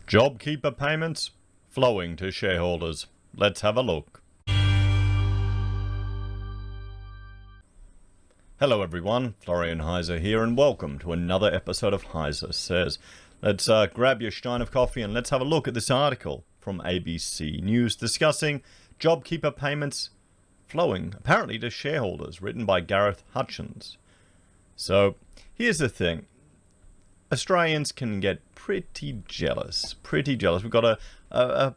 Jobkeeper Payments flowing to shareholders. Let's have a look. Hello everyone, Florian.heise here, and welcome to another episode of HeiseSays. Let's grab your stein of coffee and let's have a look at this article from ABC News discussing Jobkeeper Payments flowing apparently to shareholders, written by Gareth Hutchins. So here's the thing. Australians can get pretty jealous. We've got a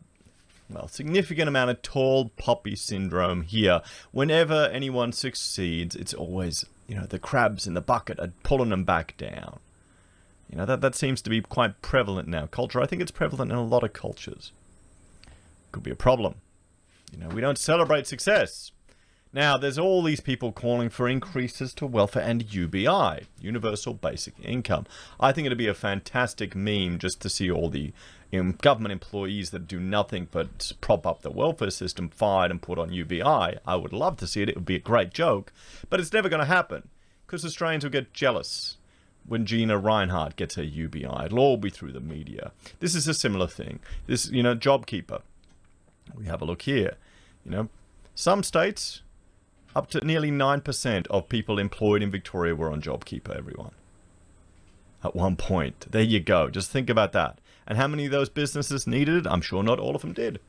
significant amount of tall poppy syndrome here. Whenever anyone succeeds, it's always, the crabs in the bucket are pulling them back down. That seems to be quite prevalent in our culture. I think it's prevalent in a lot of cultures. Could be a problem. We don't celebrate success. Now, there's all these people calling for increases to welfare and UBI, Universal Basic Income. I think it'd be a fantastic meme just to see all the government employees that do nothing but prop up the welfare system fired and put on UBI. I would love to see it. It would be a great joke. But it's never going to happen because Australians will get jealous when Gina Reinhardt gets her UBI. It'll all be through the media. This is a similar thing. This, JobKeeper. We have a look here. Some states, up to nearly 9% of people employed in Victoria were on JobKeeper, everyone. At one point. There you go. Just think about that. And how many of those businesses needed it? I'm sure not all of them did.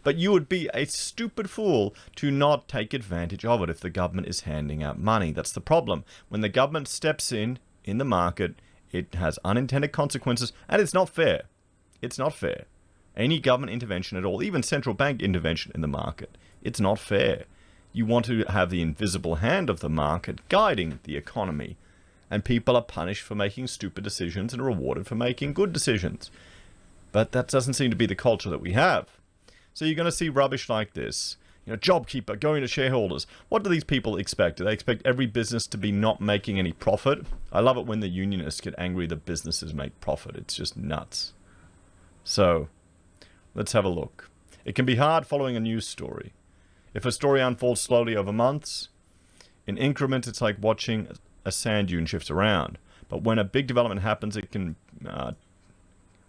But you would be a stupid fool to not take advantage of it if the government is handing out money. That's the problem. When the government steps in the market, it has unintended consequences, and it's not fair. It's not fair. Any government intervention at all, even central bank intervention in the market, it's not fair. You want to have the invisible hand of the market guiding the economy. And people are punished for making stupid decisions and rewarded for making good decisions. But that doesn't seem to be the culture that we have. So you're going to see rubbish like this. JobKeeper going to shareholders. What do these people expect? Do they expect every business to be not making any profit? I love it when the unionists get angry that businesses make profit. It's just nuts. So let's have a look. It can be hard following a news story. If a story unfolds slowly over months, in increments, it's like watching a sand dune shift around. But when a big development happens, it can...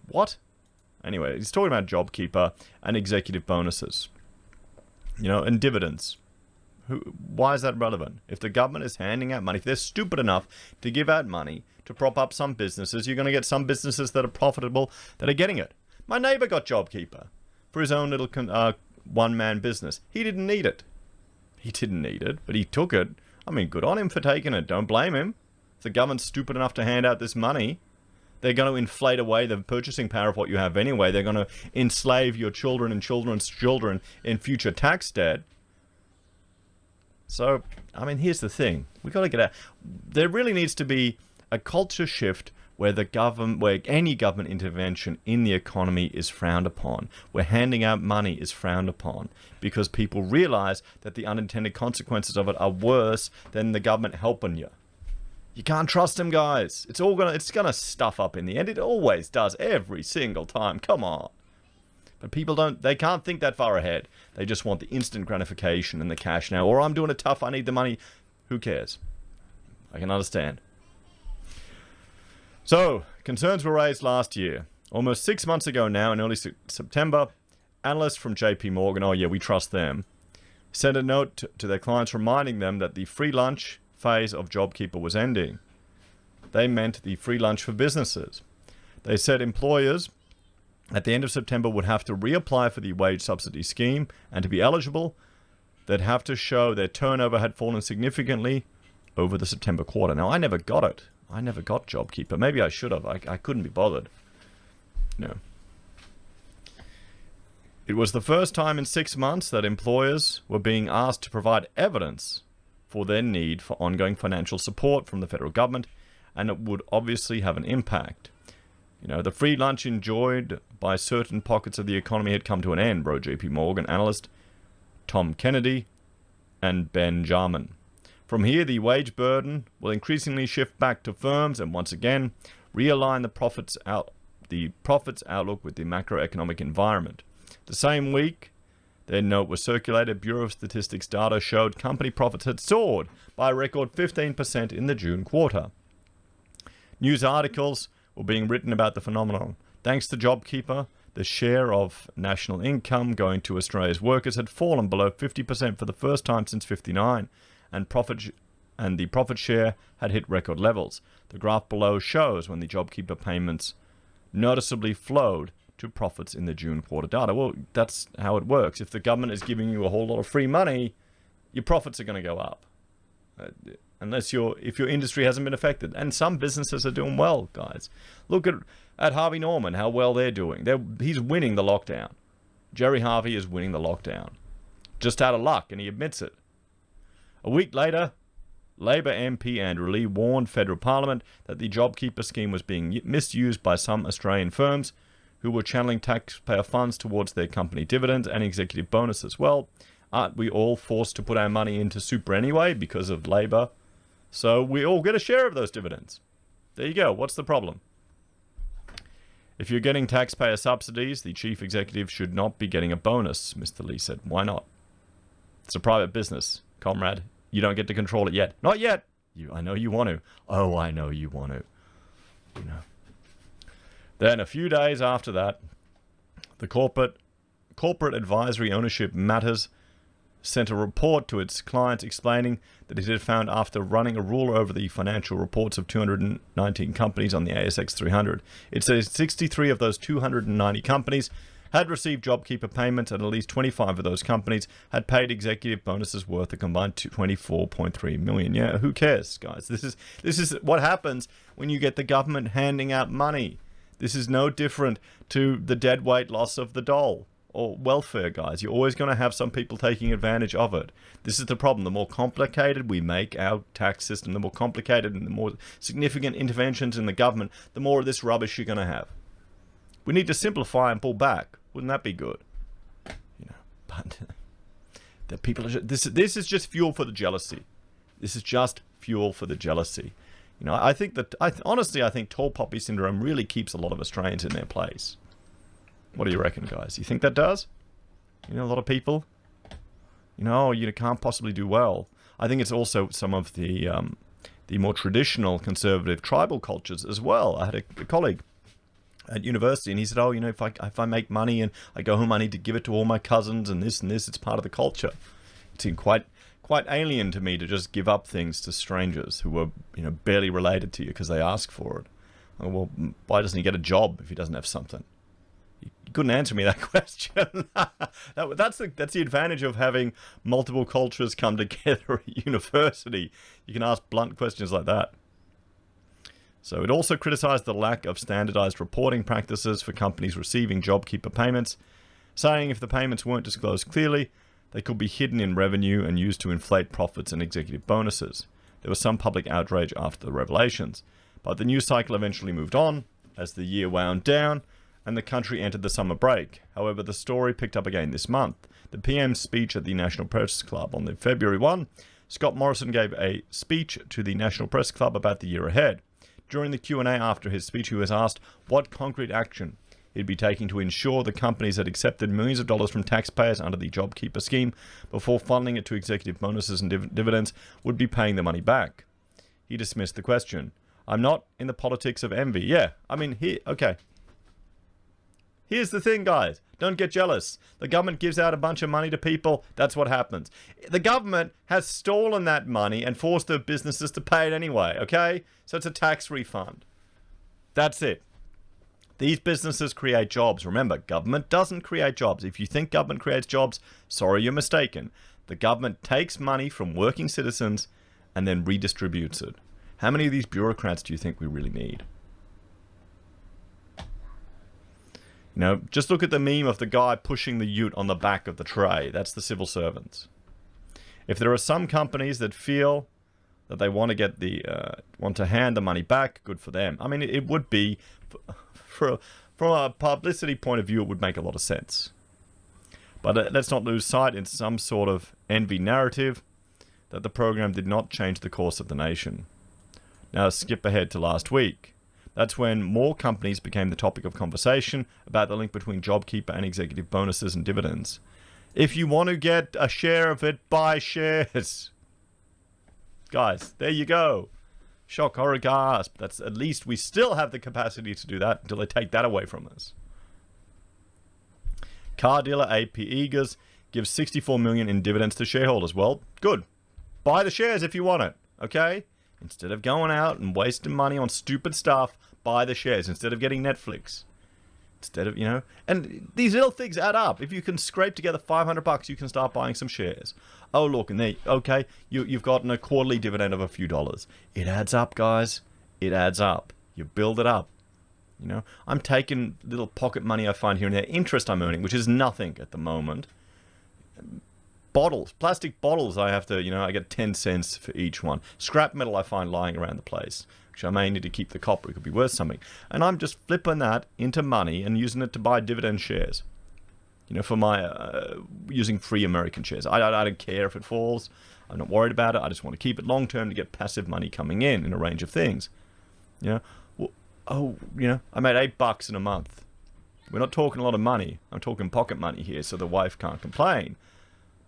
what? Anyway, he's talking about JobKeeper and executive bonuses. And dividends. Why is that relevant? If the government is handing out money, if they're stupid enough to give out money to prop up some businesses, you're going to get some businesses that are profitable that are getting it. My neighbor got JobKeeper for his own little one-man business. He didn't need it. But he took it. I mean, good on him for taking it. Don't blame him. If the government's stupid enough to hand out this money, they're going to inflate away the purchasing power of what you have anyway. They're going to enslave your children and children's children in future tax debt. So, here's the thing. We've got to get out. There really needs to be a culture shift where any government intervention in the economy is frowned upon, where handing out money is frowned upon, because people realize that the unintended consequences of it are worse than the government helping you. You can't trust them, guys. It's gonna stuff up in the end. It always does, every single time. Come on. But people they can't think that far ahead. They just want the instant gratification and the cash now. Or I'm doing it tough, I need the money. Who cares? I can understand. So, concerns were raised last year. Almost 6 months ago now, in early September, analysts from JP Morgan, oh yeah, we trust them, sent a note to their clients reminding them that the free lunch phase of JobKeeper was ending. They meant the free lunch for businesses. They said employers at the end of September would have to reapply for the wage subsidy scheme, and to be eligible, they'd have to show their turnover had fallen significantly over the September quarter. Now, I never got it. I never got JobKeeper. Maybe I should have. I couldn't be bothered. No. It was the first time in 6 months that employers were being asked to provide evidence for their need for ongoing financial support from the federal government, and it would obviously have an impact. The free lunch enjoyed by certain pockets of the economy had come to an end, wrote JP Morgan analyst Tom Kennedy and Ben Jarman. From here, the wage burden will increasingly shift back to firms and once again realign the profits outlook with the macroeconomic environment. The same week, their note was circulated. Bureau of Statistics data showed company profits had soared by a record 15% in the June quarter. News articles were being written about the phenomenon. Thanks to JobKeeper, the share of national income going to Australia's workers had fallen below 50% for the first time since '59, and the profit share had hit record levels. The graph below shows when the JobKeeper payments noticeably flowed to profits in the June quarter data. Well, that's how it works. If the government is giving you a whole lot of free money, your profits are going to go up. If your industry hasn't been affected. And some businesses are doing well, guys. Look at Harvey Norman, how well they're doing. He's winning the lockdown. Jerry Harvey is winning the lockdown. Just out of luck, and he admits it. A week later, Labor MP Andrew Lee warned Federal Parliament that the JobKeeper scheme was being misused by some Australian firms who were channeling taxpayer funds towards their company dividends and executive bonuses. Well, aren't we all forced to put our money into super anyway because of Labor? So we all get a share of those dividends. There you go. What's the problem? If you're getting taxpayer subsidies, the chief executive should not be getting a bonus, Mr. Lee said. Why not? It's a private business, comrade. You don't get to control it yet. Not yet. I know you want to. Oh, I know you want to. You know. Then a few days after that, the Corporate Advisory Ownership Matters sent a report to its clients explaining that it had found after running a rule over the financial reports of 219 companies on the ASX 300, it says 63 of those 290 companies had received JobKeeper payments, and at least 25 of those companies had paid executive bonuses worth a combined 24.3 million. Yeah, who cares, guys? This is what happens when you get the government handing out money. This is no different to the deadweight loss of the dole or welfare, guys. You're always going to have some people taking advantage of it. This is the problem. The more complicated we make our tax system, the more complicated and the more significant interventions in the government, the more of this rubbish you're going to have. We need to simplify and pull back. Wouldn't that be good? You know, but the people are this is just fuel for the jealousy. This is just fuel for the jealousy. You know, I think honestly, I think tall poppy syndrome really keeps a lot of Australians in their place. What do you reckon, guys? You think that does? You know, a lot of people, you know, you can't possibly do well. I think it's also some of the more traditional conservative tribal cultures as well. I had a colleague at university, and he said, "Oh, you know, if I make money and I go home, I need to give it to all my cousins and this. It's part of the culture." It seemed quite alien to me to just give up things to strangers who were, you know, barely related to you because they ask for it. Oh, well, why doesn't he get a job if he doesn't have something? You couldn't answer me that question. That's the advantage of having multiple cultures come together at university. You can ask blunt questions like that. So it also criticized the lack of standardized reporting practices for companies receiving JobKeeper payments, saying if the payments weren't disclosed clearly, they could be hidden in revenue and used to inflate profits and executive bonuses. There was some public outrage after the revelations, but the news cycle eventually moved on as the year wound down and the country entered the summer break. However, the story picked up again this month. The PM's speech at the National Press Club on February 1, Scott Morrison gave a speech to the National Press Club about the year ahead. During the Q&A after his speech, he was asked what concrete action he'd be taking to ensure the companies that accepted millions of dollars from taxpayers under the JobKeeper scheme before funneling it to executive bonuses and dividends would be paying the money back. He dismissed the question. I'm not in the politics of envy. Yeah, I mean, okay. Here's the thing, guys. Don't get jealous. The government gives out a bunch of money to people. That's what happens. The government has stolen that money and forced the businesses to pay it anyway, okay? So it's a tax refund. That's it. These businesses create jobs. Remember, government doesn't create jobs. If you think government creates jobs, sorry, you're mistaken. The government takes money from working citizens and then redistributes it. How many of these bureaucrats do you think we really need? You know, just look at the meme of the guy pushing the ute on the back of the tray. That's the civil servants. If there are some companies that feel that they want to hand the money back, good for them. I mean, it would be, from a publicity point of view, it would make a lot of sense. But let's not lose sight in some sort of envy narrative that the program did not change the course of the nation. Now skip ahead to last week. That's when more companies became the topic of conversation about the link between JobKeeper and executive bonuses and dividends. If you want to get a share of it, buy shares. Guys, there you go. Shock, horror, gasp. That's at least we still have the capacity to do that until they take that away from us. Car dealer AP Eagers gives $64 million in dividends to shareholders. Well, good. Buy the shares if you want it, okay? Instead of going out and wasting money on stupid stuff, buy the shares instead of getting Netflix. Instead of, and these little things add up. If you can scrape together $500, you can start buying some shares. Oh, look, and there, okay, you've gotten a quarterly dividend of a few dollars. It adds up, guys. It adds up. You build it up. I'm taking little pocket money I find here and there. Interest I'm earning, which is nothing at the moment. Bottles, plastic bottles, I have to, I get 10 cents for each one. Scrap metal I find lying around the place, which I may need to keep the copper. It could be worth something. And I'm just flipping that into money and using it to buy dividend shares. For my, using free American shares. I don't care if it falls. I'm not worried about it. I just want to keep it long term to get passive money coming in a range of things. I made $8 in a month. We're not talking a lot of money. I'm talking pocket money here, so the wife can't complain.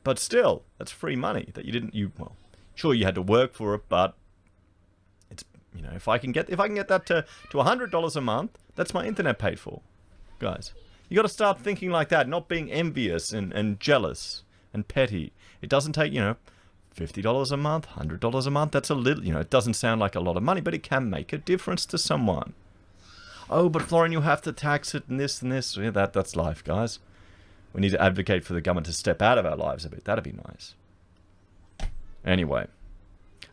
But still, that's free money that sure you had to work for it, but it's, if I can get that to $100 a month, that's my internet paid for. Guys, you got to start thinking like that, not being envious and jealous and petty. It doesn't take, $50 a month, $100 a month. That's a little, it doesn't sound like a lot of money, but it can make a difference to someone. Oh, but Florian, you have to tax it and this and this. Yeah, that's life, guys. We need to advocate for the government to step out of our lives a bit. That'd be nice. Anyway.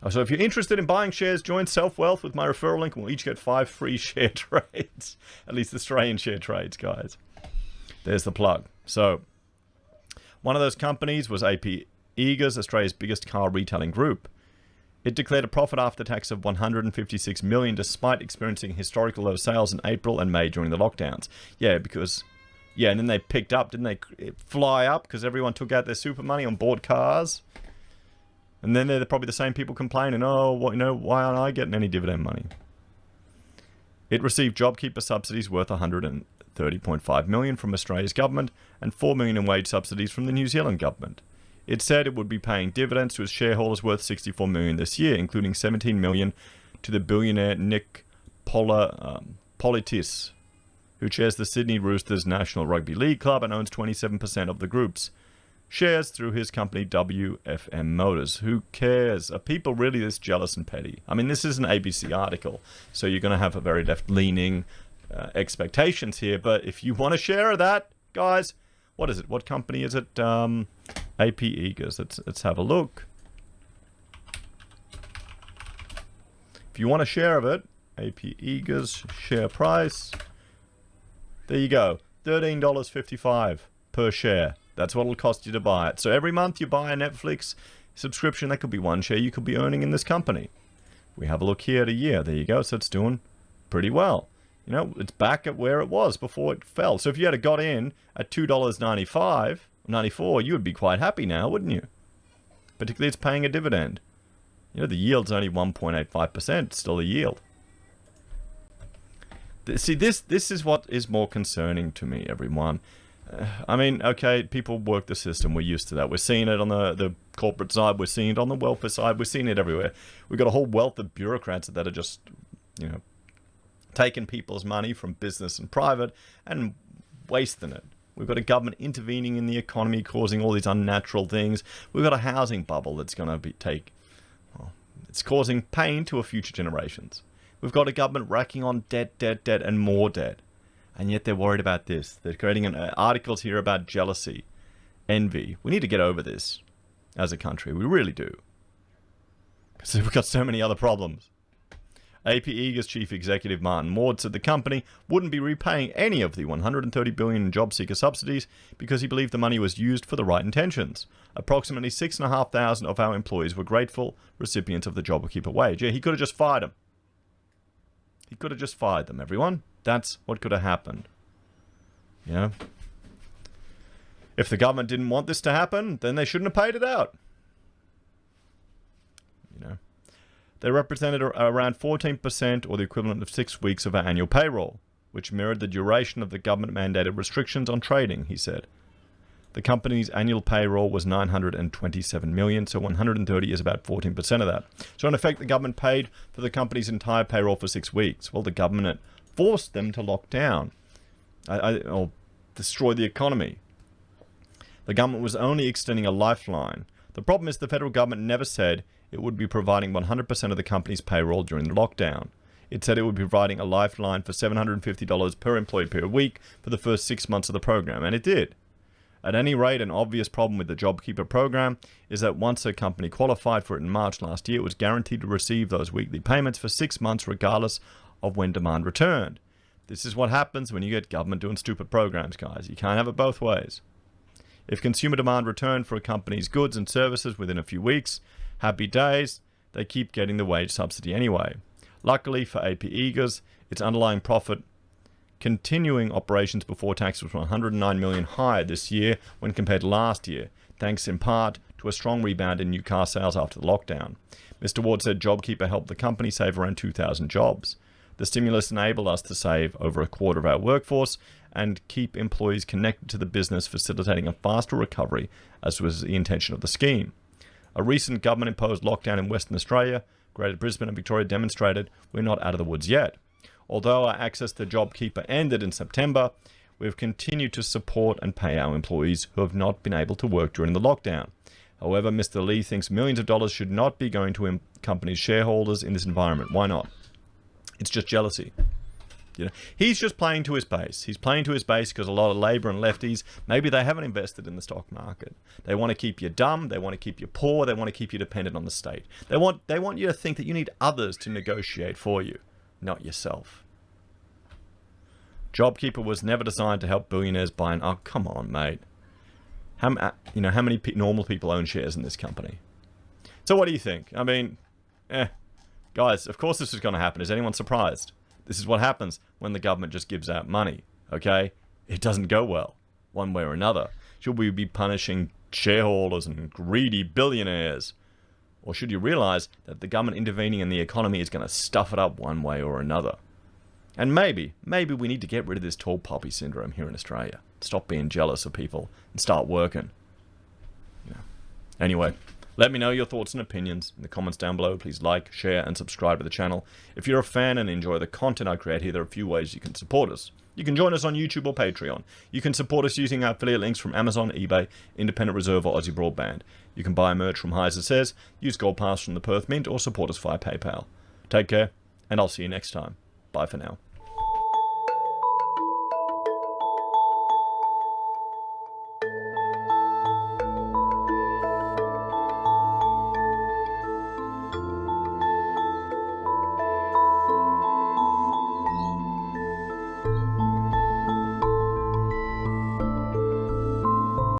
So if you're interested in buying shares, join SelfWealth with my referral link and we'll each get 5 free share trades. At least Australian share trades, guys. There's the plug. So, one of those companies was AP Eagers, Australia's biggest car retailing group. It declared a profit after tax of $156 million despite experiencing historical low sales in April and May during the lockdowns. Yeah, and then they picked up, didn't they? Fly up because everyone took out their super money on board cars. And then they're probably the same people complaining, why aren't I getting any dividend money? It received JobKeeper subsidies worth $130.5 million from Australia's government and $4 million in wage subsidies from the New Zealand government. It said it would be paying dividends to its shareholders worth $64 million this year, including $17 million to the billionaire Nick Politis, who chairs the Sydney Roosters National Rugby League Club and owns 27% of the group's shares through his company WFM Motors. Who cares? Are people really this jealous and petty? I mean, this is an ABC article, so you're going to have a very left-leaning expectations here, but if you want a share of that, guys, what is it? What company is it? AP Eagers. Let's have a look. If you want a share of it, AP Eagers share price. There you go, $13.55 per share. That's what it'll cost you to buy it. So every month you buy a Netflix subscription, that could be one share you could be earning in this company. We have a look here at a year. There you go. So it's doing pretty well. It's back at where it was before it fell. So if you had got in at $2.94, you would be quite happy now, wouldn't you? Particularly it's paying a dividend. The yield's only 1.85%, still a yield. See, this is what is more concerning to me, everyone. I mean, okay, people work the system. We're used to that. We're seeing it on the corporate side. We're seeing it on the welfare side. We're seeing it everywhere. We've got a whole wealth of bureaucrats that are just, taking people's money from business and private and wasting it. We've got a government intervening in the economy, causing all these unnatural things. We've got a housing bubble that's going to it's causing pain to our future generations. We've got a government racking on debt, and more debt. And yet they're worried about this. They're creating articles here about jealousy, envy. We need to get over this as a country. We really do. Because we've got so many other problems. AP Eagers chief executive Martin Ward said the company wouldn't be repaying any of the $130 billion in job seeker subsidies because he believed the money was used for the right intentions. Approximately 6,500 of our employees were grateful recipients of the JobKeeper wage. Yeah, he could have just fired them. He could have just fired them, everyone. That's what could have happened. If the government didn't want this to happen, then they shouldn't have paid it out. They represented around 14% or the equivalent of 6 weeks of our annual payroll, which mirrored the duration of the government-mandated restrictions on trading, he said. The company's annual payroll was 927 million, so 130 is about 14% of that. So in effect, the government paid for the company's entire payroll for 6 weeks. Well, the government forced them to lock down or destroy the economy. The government was only extending a lifeline. The problem is the federal government never said it would be providing 100% of the company's payroll during the lockdown. It said it would be providing a lifeline for $750 per employee per week for the first 6 months of the program, and it did. At any rate, an obvious problem with the Jobkeeper program is that once a company qualified for it in March last year, it was guaranteed to receive those weekly payments for 6 months regardless of when demand returned. This is what happens when you get government doing stupid programs, guys. You can't have it both ways. If consumer demand returned for a company's goods and services within a few weeks, happy days, they keep getting the wage subsidy anyway. Luckily for AP Eagers, its underlying profit continuing operations before tax was 109 million higher this year when compared to last year, thanks in part to a strong rebound in new car sales after the lockdown. Mr. Ward said Jobkeeper helped the company save around 2,000 jobs. The stimulus enabled us to save over a quarter of our workforce and keep employees connected to the business, facilitating a faster recovery, as was the intention of the scheme. A recent government-imposed lockdown in Western Australia, Greater Brisbane and Victoria demonstrated we're not out of the woods yet. Although our access to JobKeeper ended in September, we've continued to support and pay our employees who have not been able to work during the lockdown. However, Mr. Lee thinks millions of dollars should not be going to companies' shareholders in this environment. Why not? It's just jealousy. You know, he's just playing to his base. He's playing to his base because a lot of Labor and lefties, maybe they haven't invested in the stock market. They want to keep you dumb. They want to keep you poor. They want to keep you dependent on the state. They want you to think that you need others to negotiate for you, not yourself. Jobkeeper was never designed to help billionaires buy an... Oh, come on, mate. How many normal people own shares in this company? So what do you think? I mean, guys, of course this is going to happen. Is anyone surprised? This is what happens when the government just gives out money, okay? It doesn't go well, one way or another. Should we be punishing shareholders and greedy billionaires? Or should you realize that the government intervening in the economy is going to stuff it up one way or another? And maybe we need to get rid of this tall poppy syndrome here in Australia. Stop being jealous of people and start working. Anyway, let me know your thoughts and opinions in the comments down below. Please like, share, and subscribe to the channel. If you're a fan and enjoy the content I create here, there are a few ways you can support us. You can join us on YouTube or Patreon. You can support us using our affiliate links from Amazon, eBay, Independent Reserve, or AussieBroadband. You can buy merch from HeiseSays, use Gold Pass from the Perth Mint, or support us via PayPal. Take care, and I'll see you next time. Bye for now.